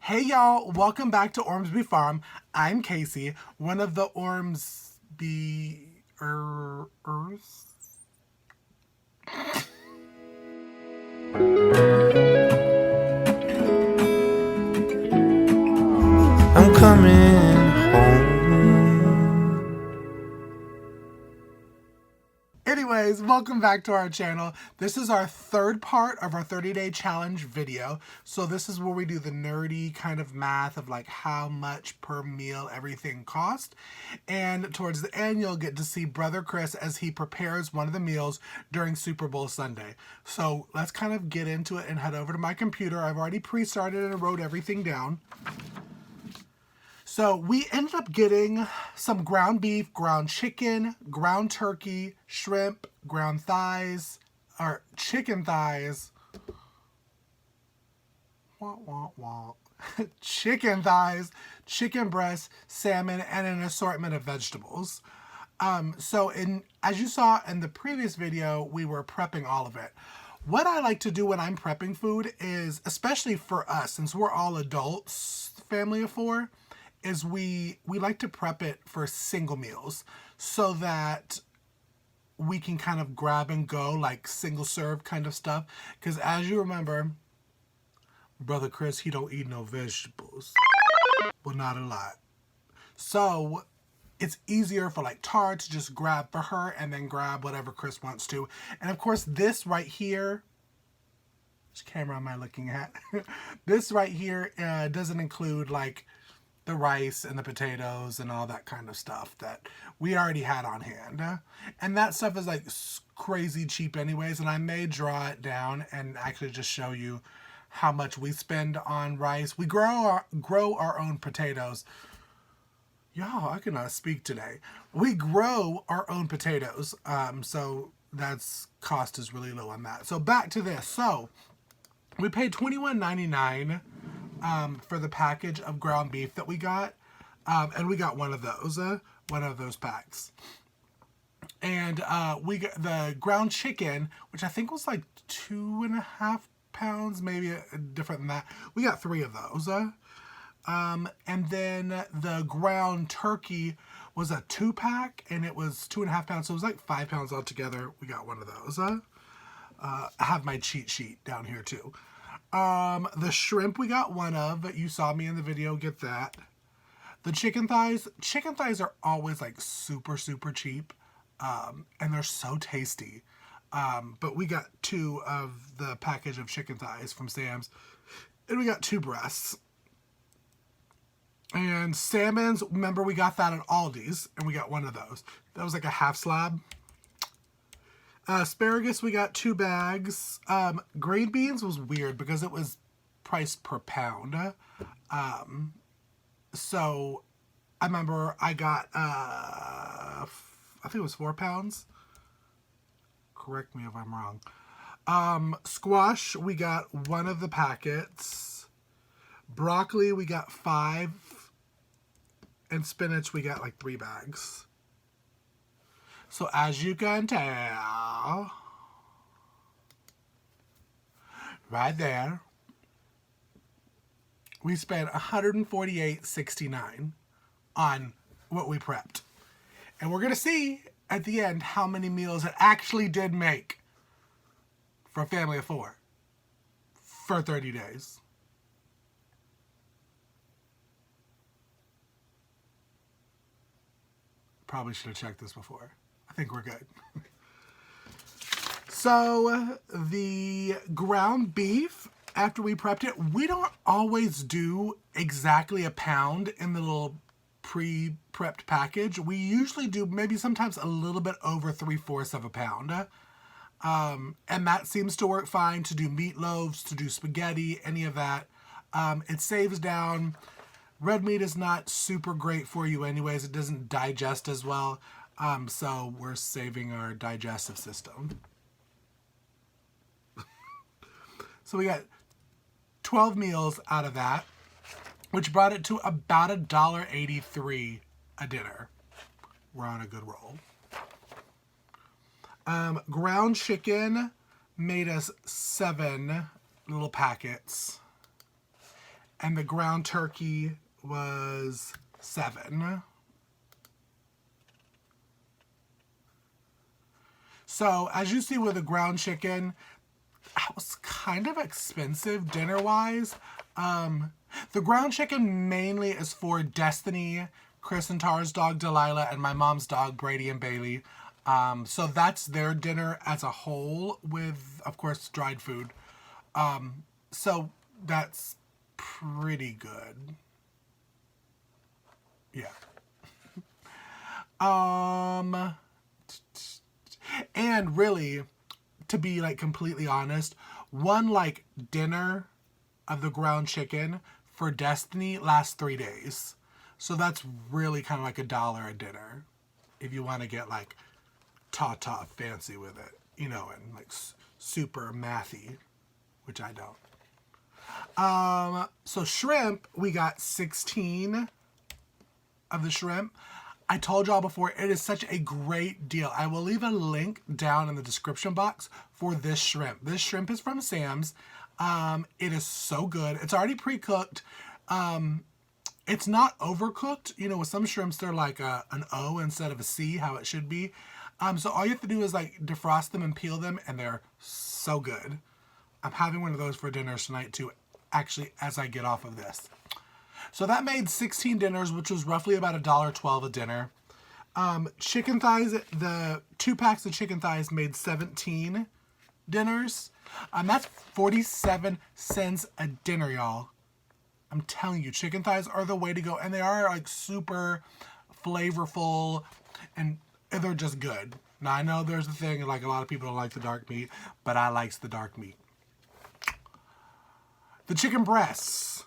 Hey y'all, welcome back to Ormsby Farm. I'm Casey, one of the Ormsby I'm coming home. Anyways, welcome back to our channel. This is our third part of our 30-day challenge video. So this is where we do the nerdy kind of math of like how much per meal everything cost. And towards the end, you'll get to see Brother Chris as he prepares one of the meals during Super Bowl Sunday. So let's kind of get into it and head over to my computer. I've already pre-started and wrote everything down. So we ended up getting some ground beef, ground chicken, ground turkey, shrimp, ground thighs, or chicken thighs. Wah, wah, wah. Chicken thighs, chicken breasts, salmon, and an assortment of vegetables. As you saw in the previous video, we were prepping all of it. What I like to do when I'm prepping food is, especially for us, since we're all adults, family of four, is we like to prep it for single meals so that we can kind of grab and go, like single serve kind of stuff. Because as you remember, Brother Chris, he don't eat no vegetables. Well, not a lot. So it's easier for like Tara to just grab for her and then grab whatever Chris wants to. And of course, this right here, which camera am I looking at? This right here doesn't include like the rice and the potatoes and all that kind of stuff that we already had on hand. And that stuff is like crazy cheap anyways, and I may draw it down and actually just show you how much we spend on rice. We grow our own potatoes. Y'all, I cannot speak today. We grow our own potatoes, so that's cost is really low on that. So back to this. So we paid $21.99 for the package of ground beef that we got. And we got one of those packs. And we got the ground chicken, which I think was like 2.5 pounds, maybe different than that. We got 3 of those. And then the ground turkey was a 2-pack, and it was 2.5 pounds, so it was like 5 pounds altogether. We got one of those. I have my cheat sheet down here too. The shrimp we got one of. You saw me in the video get that. The chicken thighs are always like super, super cheap. And they're so tasty. But we got 2 of the package of chicken thighs from Sam's. And we got 2 breasts. And salmons, remember we got that at Aldi's. And we got one of those. That was like a half slab. Asparagus, we got 2 bags. Green beans was weird because it was priced per pound. So I remember I got, I think it was 4 pounds. Correct me if I'm wrong. Squash, we got 1 of the packets. Broccoli, we got 5. And spinach, we got like 3 bags. So as you can tell, right there, we spent $148.69 on what we prepped. And we're going to see at the end how many meals it actually did make for a family of 4 for 30 days. Probably should have checked this before. I think we're good. So the ground beef, after we prepped it, we don't always do exactly a pound in the little pre-prepped package. We usually do maybe sometimes a little bit over 3/4 of a pound. And that seems to work fine to do meatloaves, to do spaghetti, any of that. It saves down. Red meat is not super great for you anyways. It doesn't digest as well. So we're saving our digestive system. So we got 12 meals out of that, which brought it to about $1.83 a dinner. We're on a good roll. Ground chicken made us 7 little packets. And the ground turkey was $7. So as you see with the ground chicken, that was kind of expensive dinner-wise. The ground chicken mainly is for Destiny, Chris and Tara's dog Delilah, and my mom's dog Brady and Bailey. So that's their dinner as a whole with, of course, dried food. So that's pretty good. Yeah. And really, to be like completely honest, one like dinner of the ground chicken for Destiny lasts 3 days. So that's really kind of like $1 a dinner if you want to get like ta fancy with it, you know, and like super mathy, which I don't. So shrimp, we got 16 of the shrimp. I told y'all before, it is such a great deal. I will leave a link down in the description box for this shrimp. This shrimp is from Sam's. It is so good. It's already pre-cooked. It's not overcooked. You know, with some shrimps, they're like an O instead of a C, how it should be. So all you have to do is like defrost them and peel them, and they're so good. I'm having one of those for dinner tonight too, actually, as I get off of this. So that made 16 dinners, which was roughly about $1.12 a dinner. Chicken thighs, the 2 packs of chicken thighs made 17 dinners. That's 47 cents a dinner, y'all. I'm telling you, chicken thighs are the way to go. And they are like super flavorful and they're just good. Now I know there's the thing, like a lot of people don't like the dark meat, but I likes the dark meat. The chicken breasts,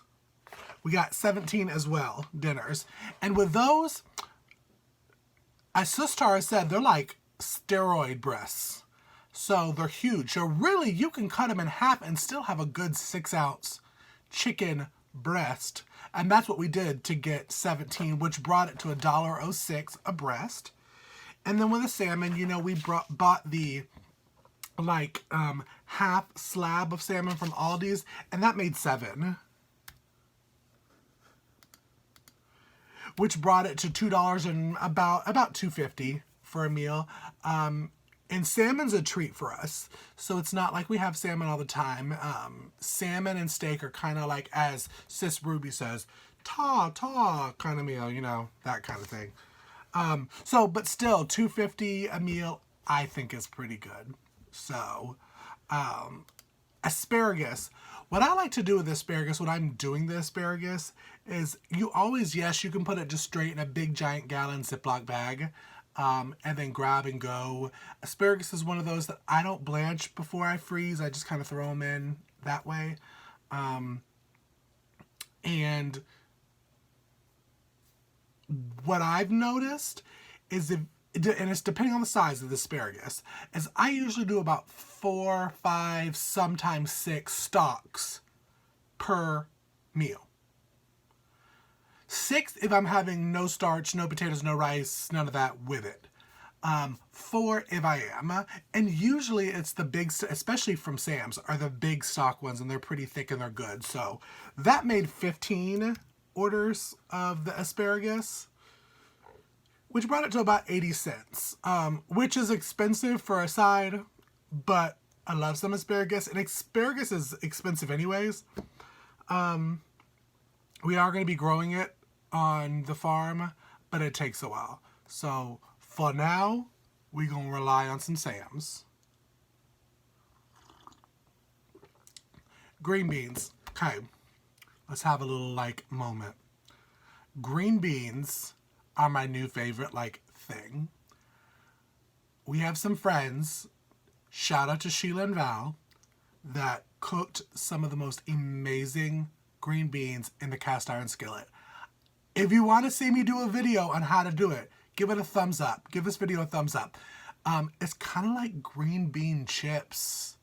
we got 17 as well, dinners. And with those, as Tara said, they're like steroid breasts. So they're huge. So really, you can cut them in half and still have a good 6-ounce chicken breast. And that's what we did to get 17, which brought it to $1.06 a breast. And then with the salmon, you know, we bought the like half slab of salmon from Aldi's, and that made 7. Which brought it to $2 and about $2.50 for a meal. And salmon's a treat for us. So it's not like we have salmon all the time. Salmon and steak are kind of like, as Sis Ruby says, ta kind of meal, you know, that kind of thing. But still, $2.50 a meal, I think is pretty good. So, asparagus. What I like to do with asparagus, when I'm doing the asparagus, is you always, yes, you can put it just straight in a big giant gallon Ziploc bag, and then grab and go. Asparagus is one of those that I don't blanch before I freeze. I just kind of throw them in that way. And what I've noticed is and it's depending on the size of the asparagus, is I usually do about 4, 5, sometimes 6 stalks per meal. 6 if I'm having no starch, no potatoes, no rice, none of that with it. 4 if I am. And usually it's the big, especially from Sam's, are the big stock ones, and they're pretty thick and they're good. So that made 15 orders of the asparagus, which brought it to about 80 cents, which is expensive for a side, but I love some asparagus, and asparagus is expensive anyways. We are going to be growing it on the farm, but it takes a while. So for now, we're going to rely on some Sam's. Green beans. Okay, let's have a little like moment. Green beans are my new favorite like thing. We have some friends, shout out to Sheila and Val, that cooked some of the most amazing green beans in the cast iron skillet. If you want to see me do a video on how to do it, give it a thumbs up. Give this video a thumbs up. It's kind of like green bean chips,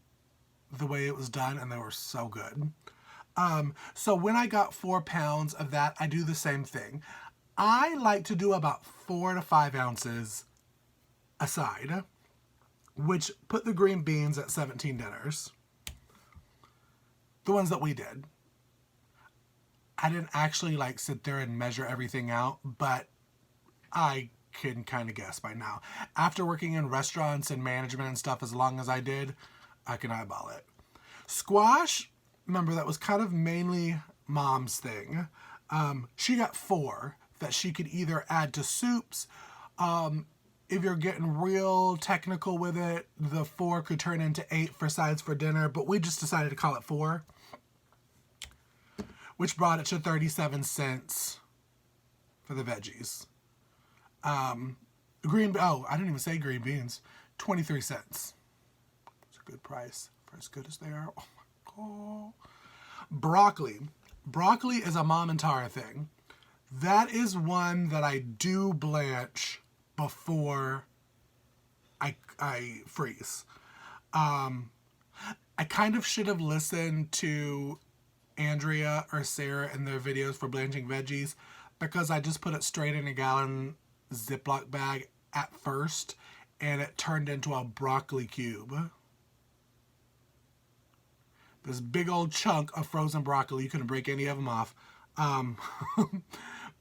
the way it was done, and they were so good. So when I got 4 pounds of that, I do the same thing. I like to do about 4 to 5 ounces a side, which put the green beans at 17 dinners. The ones that we did. I didn't actually like sit there and measure everything out, but I can kind of guess by now. After working in restaurants and management and stuff as long as I did, I can eyeball it. Squash, remember that was kind of mainly mom's thing. She got 4 that she could either add to soups. If you're getting real technical with it, the 4 could turn into 8 for sides for dinner, but we just decided to call it 4, which brought it to 37 cents for the veggies. I didn't even say green beans. 23 cents. It's a good price for as good as they are. Oh my God. Broccoli. Broccoli is a mom and Tara thing. That is one that I do blanch before I freeze. I kind of should have listened to Andrea or Sarah in their videos for blanching veggies, because I just put it straight in a gallon Ziploc bag at first and it turned into a broccoli cube. This big old chunk of frozen broccoli. You couldn't break any of them off.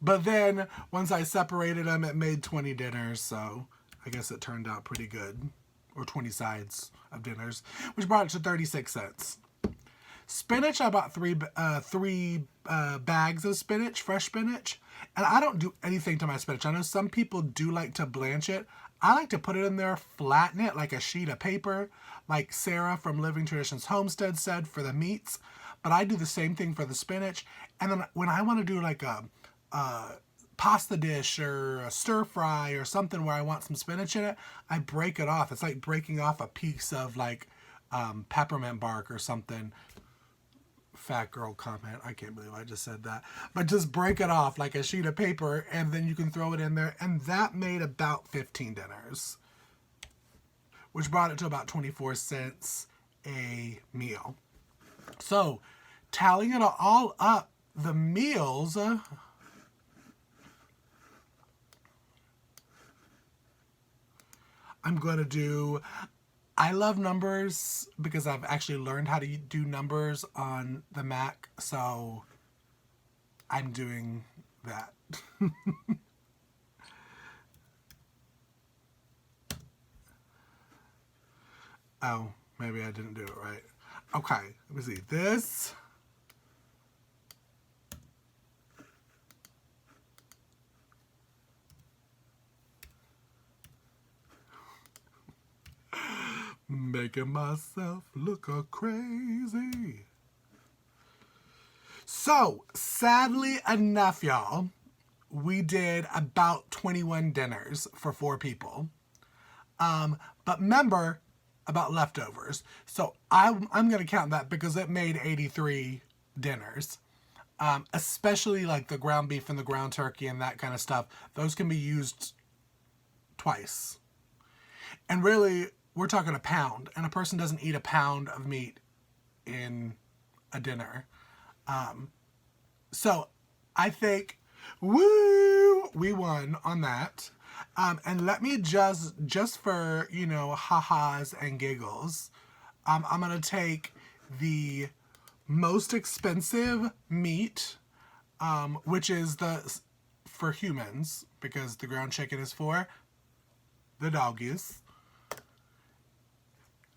But then once I separated them, it made 20 dinners, so I guess it turned out pretty good. Or 20 sides of dinners, which brought it to 36 cents. Spinach, I bought three bags of spinach, fresh spinach. And I don't do anything to my spinach. I know some people do like to blanch it. I like to put it in there, flatten it like a sheet of paper, like Sarah from Living Traditions Homestead said for the meats. But I do the same thing for the spinach. And then when I want to do like a pasta dish or a stir fry or something where I want some spinach in it, I break it off. It's like breaking off a piece of like peppermint bark or something. Fat girl comment. I can't believe I just said that. But just break it off like a sheet of paper and then you can throw it in there. And that made about 15 dinners, which brought it to about 24 cents a meal. So tallying it all up, the meals... I'm going to do... I love numbers because I've actually learned how to do numbers on the Mac, so I'm doing that. Oh, maybe I didn't do it right. Okay, let me see. This... Making myself look crazy. So, sadly enough, y'all, we did about 21 dinners for 4 people. But remember about leftovers. So I'm going to count that because it made 83 dinners. Especially like the ground beef and the ground turkey and that kind of stuff. Those can be used twice. And really... we're talking a pound, and a person doesn't eat a pound of meat in a dinner. So I think, woo, we won on that. And let me just for, you know, ha-has and giggles, I'm going to take the most expensive meat, which is for humans, because the ground chicken is for the doggies.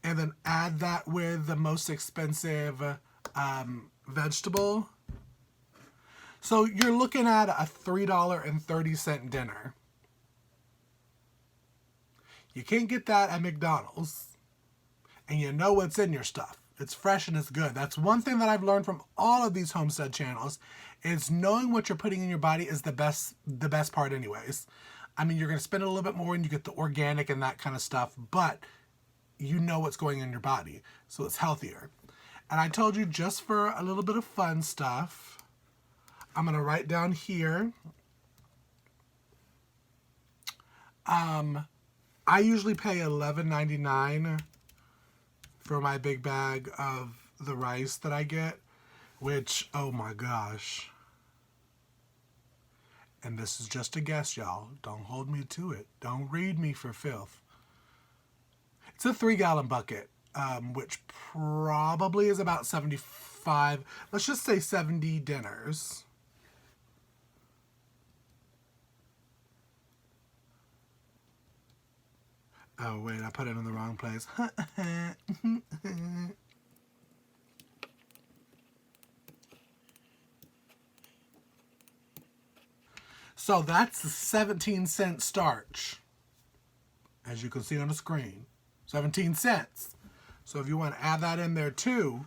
And then add that with the most expensive vegetable. So you're looking at a $3.30 dinner. You can't get that at McDonald's. And you know what's in your stuff. It's fresh and it's good. That's one thing that I've learned from all of these homestead channels, is knowing what you're putting in your body is the best part anyways. I mean, you're going to spend a little bit more and you get the organic and that kind of stuff, but you know what's going in your body, so it's healthier. And I told you, just for a little bit of fun stuff, I'm going to write down here. I usually pay $11.99 for my big bag of the rice that I get, which, oh my gosh. And this is just a guess, y'all. Don't hold me to it. Don't read me for filth. It's a 3-gallon bucket, which probably is about 75, let's just say 70 dinners. Oh wait, I put it in the wrong place. So that's the 17-cent starch. As you can see on the screen. 17 cents. So if you want to add that in there too.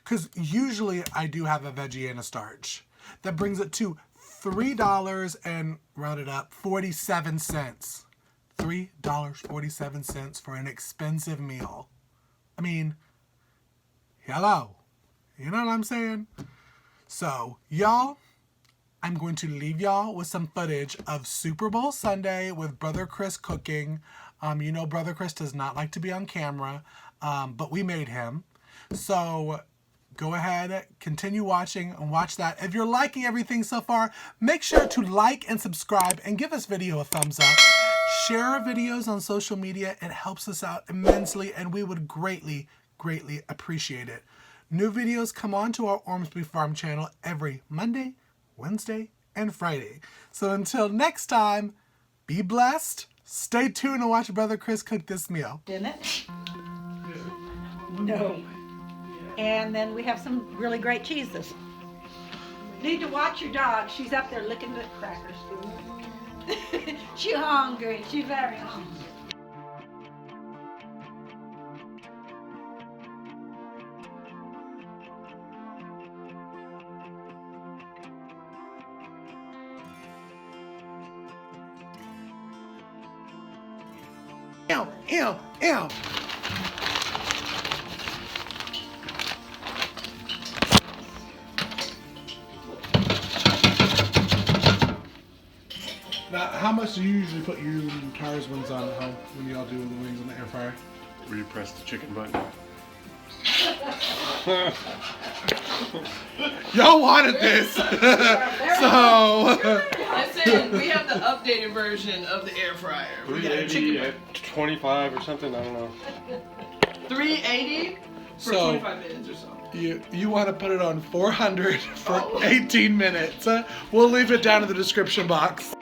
Because usually I do have a veggie and a starch. That brings it to $3 and round it up, 47 cents. $3.47 for an expensive meal. I mean, hello. You know what I'm saying? So, y'all, I'm going to leave y'all with some footage of Super Bowl Sunday with Brother Chris cooking. You know Brother Chris does not like to be on camera, but we made him. So go ahead, continue watching and watch that. If you're liking everything so far, make sure to like and subscribe and give this video a thumbs up. Share our videos on social media. It helps us out immensely and we would greatly, greatly appreciate it. New videos come on to our Ormsby Farm channel every Monday, Wednesday, and Friday. So until next time, be blessed. Stay tuned and watch Brother Chris cook this meal. Didn't it? No. And then we have some really great cheeses. Need to watch your dog. She's up there licking the crackers. She's hungry. She's very hungry. Ew, ew, ew. Now, how much do you usually put your tires ones on at home when y'all do the wings in the air fryer? Where you press the chicken button. Y'all wanted this, so. Listen, we have the updated version of the air fryer. We got a 380 chicken at 25 or something, I don't know. 380 for So, 25 minutes or so. You want to put it on 400 for 18 minutes. We'll leave it down in the description box.